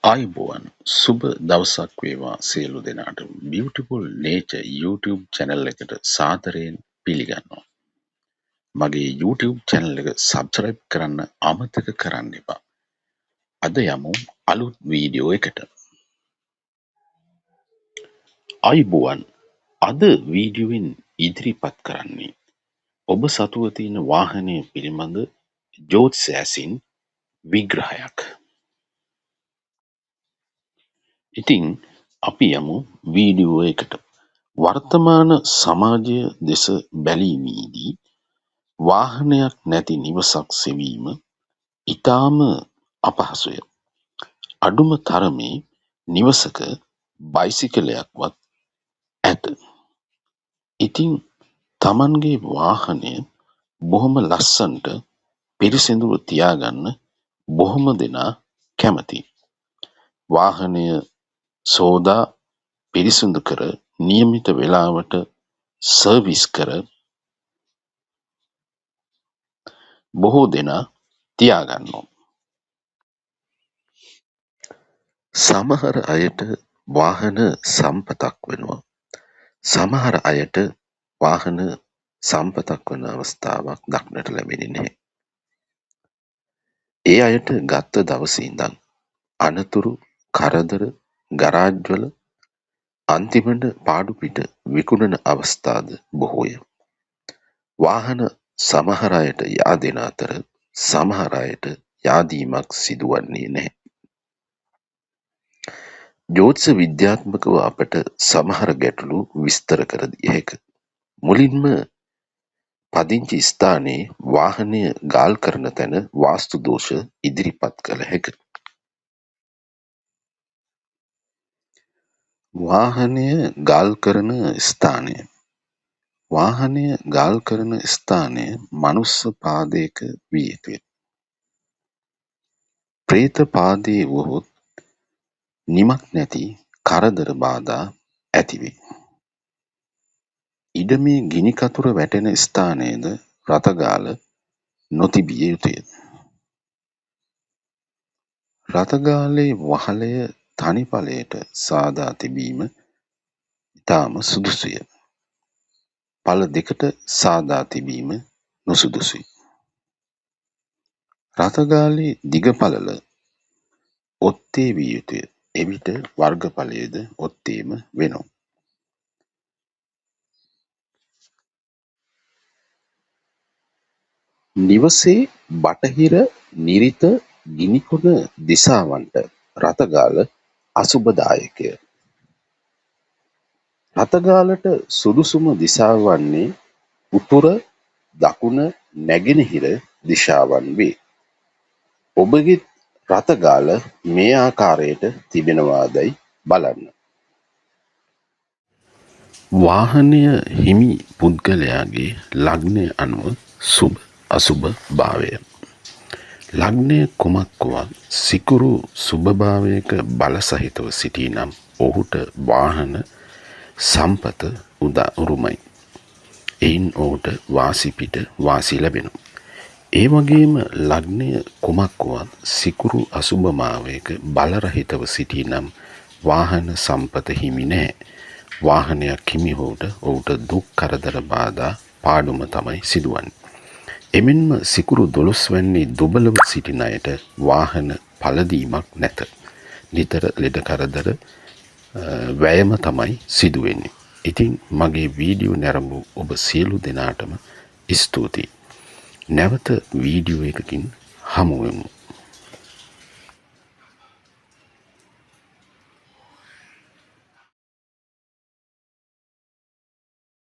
ආයුබෝවන් සුබ දවසක් වේවා සියලු දෙනාට beautiful nature YouTube channel එකට සාදරයෙන් පිළිගන්නවා. මගේ YouTube channel එක subscribe කරන්න අමතක කරන්න එපා. අද යමු අලුත් වීඩියෝ එකට. ආයුබෝවන් අද වීඩියෝවෙන් ඉදිරිපත් කරන්නේ ඔබ සතුව තියෙන වාහනය පිළිබඳ ජෝතිෂයසින් විග්‍රහයක්. ඉතින් අපි යමු වීඩියෝ එකට. වර්තමාන සමාජය දෙස බැලීමේදී වාහනයක් නැති නිවසක් සෙවීම ඉතාම අපහසුය. අඩුම තරමේ නිවසක බයිසිකලයක්වත් ඇත. ඉතින් තමන්ගේ වාහනය බොහොම ලස්සනට පිරිසිදුව තියාගන්න බොහොම දෙනා කැමති. වාහනය සෝදා පිරිසිදු කර නියමිත වේලාවට සර්විස් කර බොහෝ දෙනා තියාගන්නවා. සමහර අයට වාහන සම්පතක් වෙනවා. සමහර අයට වාහන සම්පතක් වන අවස්ථාවක් දක්නට ලැබෙන්නේ නැහැ. ඒ අයට ගත්ත දවසේ ඉඳන් අනතුරු කරදර ගරාජ්වල අන්තිමට පාඩු පිට විකුණන අවස්ථාද බොහෝය. වාහන සමහර අයට යාදෙන අතර සමහර අයට යාදීමක් සිදුවන්නේ නැහැ. ජෝතිෂ විද්‍යාත්මකව අපට සමහර ගැටලු විස්තර කර දිය හැකිය. මුලින්ම පදිංචි ස්ථානයේ වාහනය ගාල් කරන තැන වාස්තු දෝෂ ඉදිරිපත් කළ හැකිය. වාහනය ගාල් කරන ස්ථානය. වාහනය ගාල් කරන ස්ථානය මනුස්ස පාදයක විය යුතුය. ප්‍රේත පාදයේ වුවහොත් නිමක් නැති කරදර බාධා ඇතිවේ. ඉඩමේ ගිනි කතුර වැටෙන ස්ථානයේද රථගාල නොතිබිය යුතුය. රථගාලේ වහලය තනිපලයට සාදා තිබීම ඉතාම සුදුසුය. පල දෙකට සාදා තිබීම නුසුදුසුයි. රථගාලේ දිග පළල ඔත්තේ විය යුතුය. එවිට වර්ගඵලයද ඔත්තේම වෙනවා. නිවසේ බටහිර නිරිත ගිනිකොන දිසාවන්ට රථගාල අසුභදායකය. රථගාලට සුදුසුම දිසාව වන්නේ උතුර දකුණ නැගෙනහිර දිශාවන් වේ. ඔබගේ රථගාල මේ ආකාරයට තිබෙනවාදැයි බලන්න. වාහනය හිමි පුද්ගලයාගේ ලග්නය අනුව සුභ අසුභ භාවය. ලග්නය කුමක් වුවත් සිකුරු සුභභාවයක බල සහිතව සිටිනම් ඔහුට වාහන සම්පත උරුමයි. එයින් ඔහුට වාසි පිට වාසි ලැබෙනවා. ඒ වගේම ලග්නය කුමක් වුවත් සිකුරු අසුභභාවයක බලරහිතව සිටිනම් වාහන සම්පත හිමි නැහැ. වාහනයක් හිමි ඔහුට දුක් කරදර බාධා පාඩුම තමයි සිදුවන්නේ. එමෙන්ම සිකුරු 12 වැන්නේ දුබලව සිටින අයට වාහන පළදීමක් නැත. නිතර ලෙඩ කරදර වැයම තමයි සිදුවෙන්නේ. ඉතින් මගේ වීඩියෝ නැරඹු ඔබ සියලු දෙනාටම ස්තුතියි. නැවත වීඩියෝ එකකින් හමු වෙමු.